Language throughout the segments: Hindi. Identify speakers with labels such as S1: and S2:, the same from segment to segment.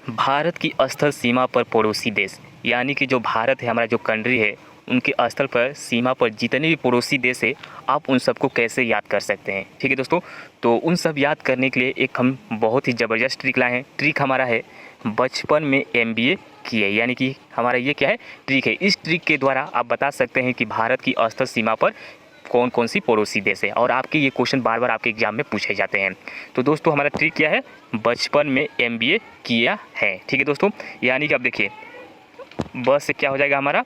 S1: भारत की स्थल सीमा पर पड़ोसी देश, यानी कि जो भारत है, हमारा जो कंट्री है, उनके स्थल पर सीमा पर जितने भी पड़ोसी देश है, आप उन सबको कैसे याद कर सकते हैं। ठीक है दोस्तों, तो उन सब याद करने के लिए एक हम बहुत ही ज़बरदस्त ट्रिक लाए हैं। ट्रिक हमारा है बचपन में एमबीए किए, यानी कि हमारा ये क्या है, ट्रिक है। इस ट्रिक के द्वारा आप बता सकते हैं कि भारत की स्थल सीमा पर कौन कौन सी पड़ोसी देश है, और आपके ये क्वेश्चन बार बार आपके एग्जाम में पूछे जाते हैं। तो दोस्तों हमारा ट्रिक क्या है, बचपन में एमबीए किया है। ठीक है दोस्तों, यानी कि आप देखिए, ब से क्या हो जाएगा हमारा,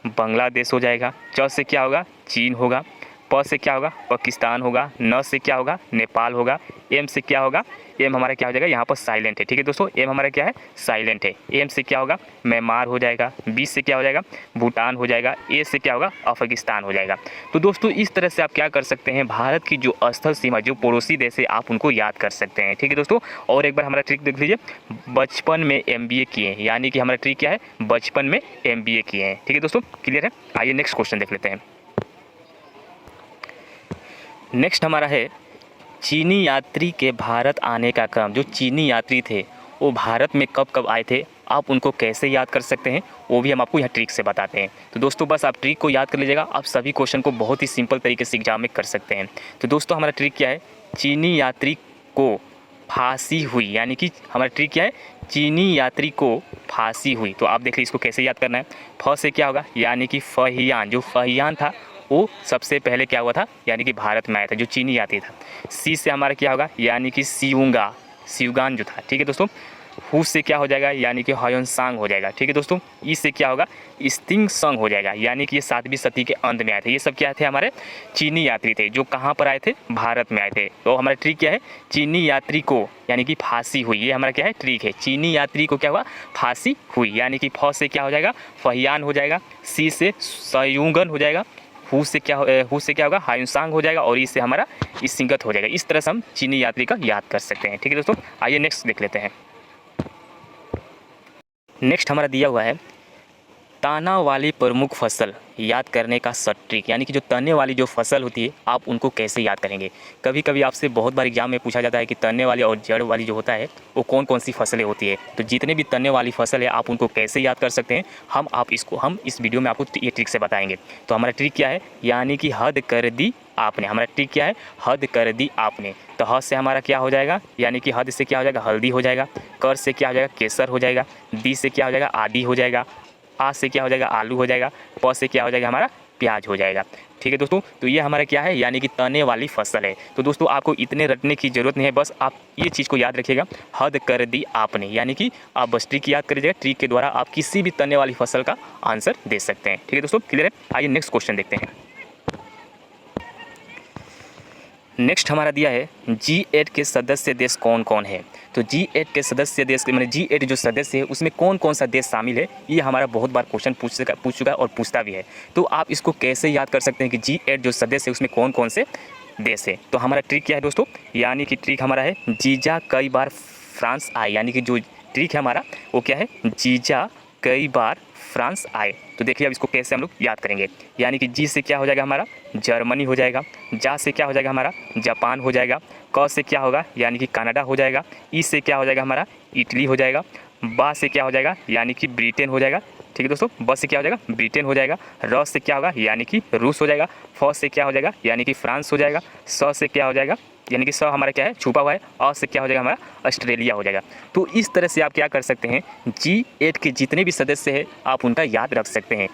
S1: बांग्लादेश हो जाएगा। च से क्या होगा, चीन होगा। प से क्या होगा, पाकिस्तान होगा। न से क्या होगा, नेपाल होगा। एम से क्या होगा, एम हमारा क्या हो जाएगा, यहाँ पर साइलेंट है। ठीक है दोस्तों, एम हमारा क्या है, साइलेंट है। एम से क्या होगा, म्यांमार हो जाएगा। बी से क्या हो जाएगा, भूटान हो जाएगा। ए से क्या होगा, अफगानिस्तान हो जाएगा। तो दोस्तों इस तरह से आप क्या कर सकते हैं, भारत की जो स्थल सीमा, जो पड़ोसी देश है, आप उनको याद कर सकते हैं। ठीक है दोस्तों, और एक बार हमारा ट्रिक देख लीजिए, बचपन में एमबीए किए हैं, यानी कि हमारा ट्रिक क्या है, बचपन में एमबीए किए हैं। ठीक है दोस्तों, क्लियर है। आइए नेक्स्ट क्वेश्चन देख लेते हैं। नेक्स्ट हमारा है, चीनी यात्री के भारत आने का क्रम। जो चीनी यात्री थे वो भारत में कब कब आए थे, आप उनको कैसे याद कर सकते हैं, वो भी हम आपको यहाँ ट्रिक से बताते हैं। तो दोस्तों बस आप ट्रिक को याद कर लीजिएगा, आप सभी क्वेश्चन को बहुत ही सिंपल तरीके से एग्जाम में कर सकते हैं। तो दोस्तों हमारा ट्रिक क्या है, चीनी यात्री को फांसी हुई, यानी कि हमारा ट्रिक क्या है, चीनी यात्री को फांसी हुई। तो आप देख लीजिए इसको कैसे याद करना है। फ से क्या होगा, यानी कि फहियान, जो फहियान था वो सबसे पहले क्या हुआ था, यानी कि भारत में आया था, जो चीनी यात्री था। सी से हमारा क्या होगा, यानी कि सियुंगा, सियुगान जो था। ठीक है दोस्तों, हु से क्या हो जाएगा, यानी कि हयोनसांग हो जाएगा। ठीक है दोस्तों, ई से क्या होगा, स्तिंग संग हो जाएगा, यानी कि ये 7वीं सदी के अंत में आए थे। ये सब क्या थे, हमारे चीनी यात्री थे, जो कहाँ पर आए थे, भारत में आए थे। तो हमारा ट्रिक क्या है, चीनी यात्री को, यानी कि फांसी हुई, ये हमारा क्या है, ट्रिक है। चीनी यात्री को क्या हुआ, फांसी हुई, यानी कि फ से क्या हो जाएगा, फहियान हो जाएगा। सी से सयुंगन हो जाएगा। हु से क्या होगा, हायुंसांग हो जाएगा। और ई से हमारा सिंगत हो जाएगा। इस तरह से हम चीनी यात्री का याद कर सकते हैं। ठीक है दोस्तों, आइए नेक्स्ट देख लेते हैं। नेक्स्ट हमारा दिया हुआ है, ताना वाली प्रमुख फसल याद करने का सब ट्रिक, यानी कि जो तने वाली जो फसल होती है, आप उनको कैसे याद करेंगे। कभी कभी आपसे बहुत बार एग्जाम में पूछा जाता है कि तने वाली और जड़ वाली जो होता है वो कौन कौन सी फसलें होती है। तो जितने भी तने वाली फसल है आप उनको कैसे याद कर सकते हैं, हम इस वीडियो में आपको ये ट्रिक से बताएंगे। तो हमारा ट्रिक क्या है, यानी कि हद कर दी आपने। हमारा ट्रिक क्या है, हद कर दी आपने। तो हद से हमारा क्या हो जाएगा, यानी कि हद से क्या हो जाएगा, हल्दी हो जाएगा। कर से क्या हो जाएगा, केसर हो जाएगा। दी से क्या हो जाएगा, आदि हो जाएगा। आ से क्या हो जाएगा, आलू हो जाएगा। प से क्या हो जाएगा, हमारा प्याज हो जाएगा। ठीक है दोस्तों, तो ये हमारा क्या है, यानी कि तने वाली फसल है। तो दोस्तों आपको इतने रटने की ज़रूरत नहीं है, बस आप ये चीज़ को याद रखिएगा, हद कर दी आपने, यानी कि आप बस ट्रिक याद करिएगा। ट्रिक के द्वारा आप किसी भी तने वाली फसल का आंसर दे सकते हैं। ठीक है दोस्तों, क्लियर है। आइए नेक्स्ट क्वेश्चन देखते हैं। नेक्स्ट हमारा दिया है, G8 के सदस्य देश कौन कौन है। तो G8 के सदस्य देश, मैंने G8 जो सदस्य है उसमें कौन कौन सा देश शामिल है, ये हमारा बहुत बार क्वेश्चन पूछ चुका है और पूछता भी है। तो आप इसको कैसे याद कर सकते हैं कि G8 जो सदस्य है उसमें कौन कौन से देश है। तो हमारा ट्रिक क्या है दोस्तों, यानी कि ट्रिक हमारा है, जीजा कई बार फ्रांस आए, यानी कि जो ट्रिक है हमारा वो क्या है, जीजा कई बार फ्रांस आए। तो देखिए अब इसको कैसे हम लोग याद करेंगे, यानी कि जी से क्या हो जाएगा हमारा, जर्मनी हो जाएगा। जा से क्या हो जाएगा हमारा, जापान हो जाएगा। क से क्या होगा, यानी कि कनाडा हो जाएगा। ई से क्या हो जाएगा हमारा, इटली हो जाएगा। बा से क्या हो जाएगा, यानी कि ब्रिटेन हो जाएगा। ठीक है दोस्तों, ब से क्या हो जाएगा, ब्रिटेन हो जाएगा। र से क्या होगा, यानी कि रूस हो जाएगा। फ से क्या हो जाएगा, यानी कि फ्रांस हो जाएगा। स से क्या हो जाएगा, यानी कि स हमारा क्या है, छुपा हुआ है। अ से क्या हो जाएगा हमारा, ऑस्ट्रेलिया हो जाएगा। तो इस तरह से आप क्या कर सकते हैं, G8 के जितने भी सदस्य हैं आप उनका याद रख सकते हैं,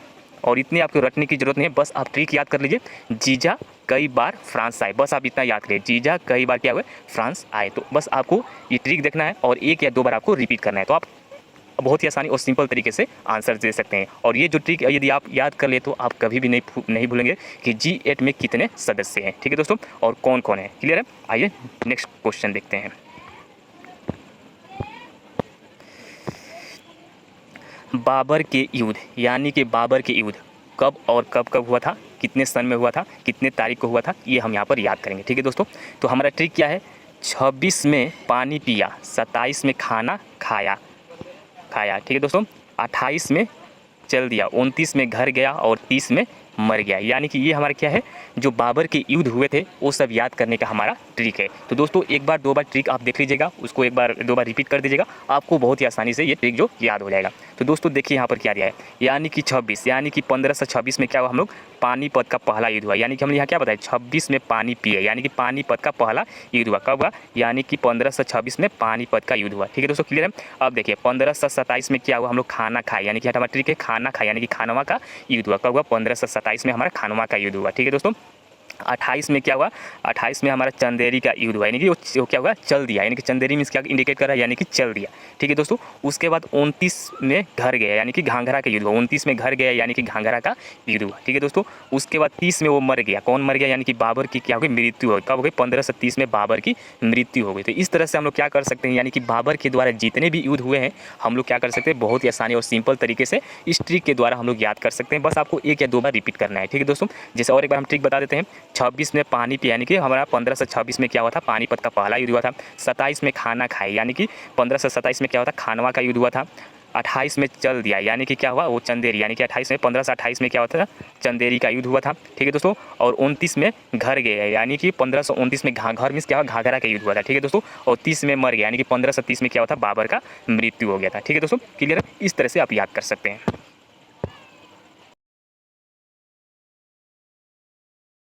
S1: और इतनी आपको रटने की जरूरत नहीं है, बस आप ट्रिक याद कर लीजिए, जीजा कई बार फ्रांस आए, बस आप इतना याद करिए, जीजा कई बार क्या हुए, फ्रांस आए। तो बस आपको ये ट्रिक देखना है और 1 या 2 बार आपको रिपीट करना है, तो आप बहुत ही आसानी और सिंपल तरीके से आंसर दे सकते हैं। और ये जो ट्रिक यदि आप याद कर ले तो आप कभी भी नहीं भूलेंगे कि G8 में कितने सदस्य हैं। ठीक है दोस्तों, और कौन कौन है, क्लियर है। आइए नेक्स्ट क्वेश्चन देखते हैं। बाबर के युद्ध, यानी कि बाबर के युद्ध कब और कब हुआ था, कितने सन में हुआ था, कितने तारीख को हुआ था, ये हम यहाँ पर याद करेंगे। ठीक है दोस्तों, तो हमारा ट्रिक क्या है, 26 में पानी पिया, 27 में खाना खाया। ठीक है दोस्तों, 28 में चल दिया, 29 में घर गया और 30 में मर गया। यानी कि ये हमारा क्या है, जो बाबर के युद्ध हुए थे वो सब याद करने का हमारा ट्रिक है। तो दोस्तों एक बार दो बार ट्रिक आप देख लीजिएगा, उसको एक बार दो बार रिपीट कर दीजिएगा, आपको बहुत ही आसानी से ये ट्रिक जो याद हो जाएगा। तो दोस्तों देखिए यहाँ पर क्या दिया है, यानी कि 26, यानी कि 1526 में क्या हुआ, हम लोग पानीपत का पहला युद्ध हुआ। यानी कि हमने यहाँ क्या बताया, 26 में पानी पिए, यानी कि पानीपत का पहला युद्ध हुआ। कब हुआ, यानी कि 1526 में पानीपत का युद्ध हुआ। ठीक है दोस्तों, क्लियर है। अब देखिए 1527 में क्या हुआ, हम लोग खाना खाए, यानी कि हमारा ट्रिक है खाना खाए, यानी कि खानवा का युद्ध हुआ। कब हुआ, 1527 में हमारा खानवा का युद्ध हुआ। ठीक है दोस्तों। 28 में क्या हुआ, 28 में हमारा चंदेरी का युद्ध हुआ, यानी कि वो क्या हुआ, चल दिया, यानी कि चंदेरी मीन्स क्या इंडिकेट कर रहा है, यानी कि चल दिया। ठीक है दोस्तों। उसके बाद 29 में घर गया, यानी कि घाघरा का युद्ध हुआ। 29 में घर गया, यानी कि घाघरा का युद्ध हुआ। ठीक है दोस्तों। उसके बाद 30 में वो मर गया, कौन मर गया, यानी कि बाबर की क्या हो गई, मृत्यु हो गई। कब हो गई, 1530 में बाबर की मृत्यु हो गई। तो इस तरह से हम लोग क्या कर सकते हैं, यानी कि बाबर के द्वारा जितने भी युद्ध हुए हैं हम लोग क्या कर सकते हैं, बहुत ही आसानी और सिंपल तरीके से इस ट्रिक के द्वारा हम लोग याद कर सकते हैं। बस आपको एक या दो बार रिपीट करना है। ठीक है दोस्तों। जैसे और एक बार हम ट्रिक बता देते हैं, 26 में पानी पिया, यानी कि हमारा 1526 में क्या हुआ था, पानीपत का पहला युद्ध हुआ था। 27 में खाना खाए, यानी कि 1527 में क्या हुआ था, खानवा का युद्ध हुआ था। 28 में चल दिया, यानी कि क्या हुआ, वो चंदेरी, यानी कि 28 में 1528 में क्या होता था, चंदेरी का युद्ध हुआ था। ठीक है दोस्तों। और 29 में घर गए, यानी कि 1529 में घर मीन्स क्या हुआ, घाघरा का युद्ध हुआ था। ठीक है दोस्तों। और 30 में मर गया, यानी कि 1530 में क्या हुआ था, बाबर का मृत्यु हो गया था। ठीक है दोस्तों, क्लियर है। इस तरह से आप याद कर सकते हैं।